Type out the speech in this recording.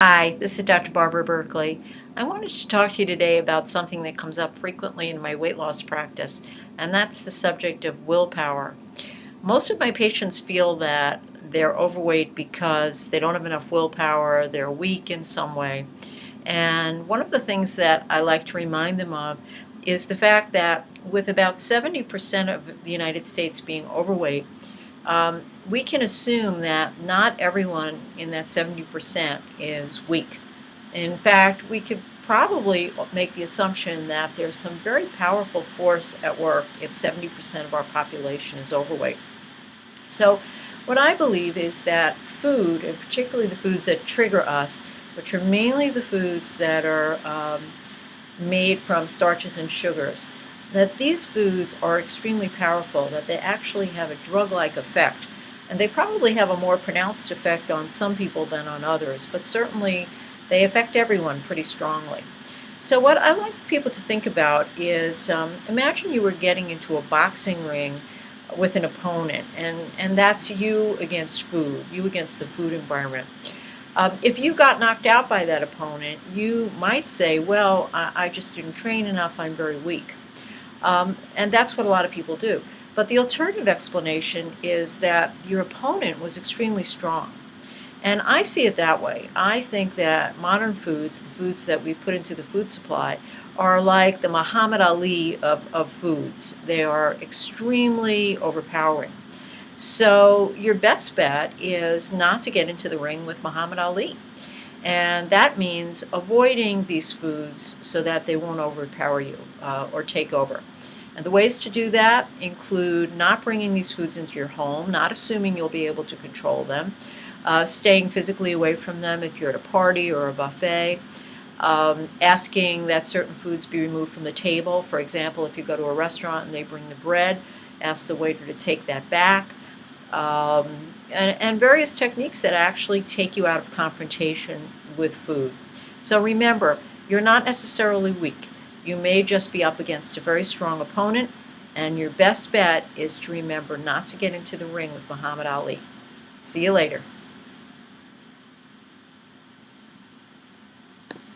Hi, this is Dr. Barbara Berkeley. I wanted to talk to you today about something that comes up frequently in my weight loss practice, and that's the subject of willpower. Most of my patients feel that they're overweight because they don't have enough willpower, they're weak in some way. And one of the things that I like to remind them of is the fact that with about 70% of the United States being overweight, we can assume that not everyone in that 70% is weak. In fact, we could probably make the assumption that there's some very powerful force at work if 70% of our population is overweight. So, what I believe is that food, and particularly the foods that trigger us, which are mainly the foods that are made from starches and sugars, that these foods are extremely powerful, that they actually have a drug-like effect. And they probably have a more pronounced effect on some people than on others, but certainly they affect everyone pretty strongly. So what I like people to think about is imagine you were getting into a boxing ring with an opponent, and that's you against food, you against the food environment. If you got knocked out by that opponent, you might say, well, I just didn't train enough, I'm very weak. And that's what a lot of people do. But the alternative explanation is that your opponent was extremely strong. And I see it that way. I think that modern foods, the foods that we've put into the food supply, are like the Muhammad Ali of foods. They are extremely overpowering. So your best bet is not to get into the ring with Muhammad Ali. And that means avoiding these foods so that they won't overpower you or take over. And the ways to do that include not bringing these foods into your home, not assuming you'll be able to control them, staying physically away from them if you're at a party or a buffet, asking that certain foods be removed from the table. For example, if you go to a restaurant and they bring the bread, ask the waiter to take that back. And various techniques that actually take you out of confrontation with food. So remember, you're not necessarily weak. You may just be up against a very strong opponent, and your best bet is to remember not to get into the ring with Muhammad Ali. See you later.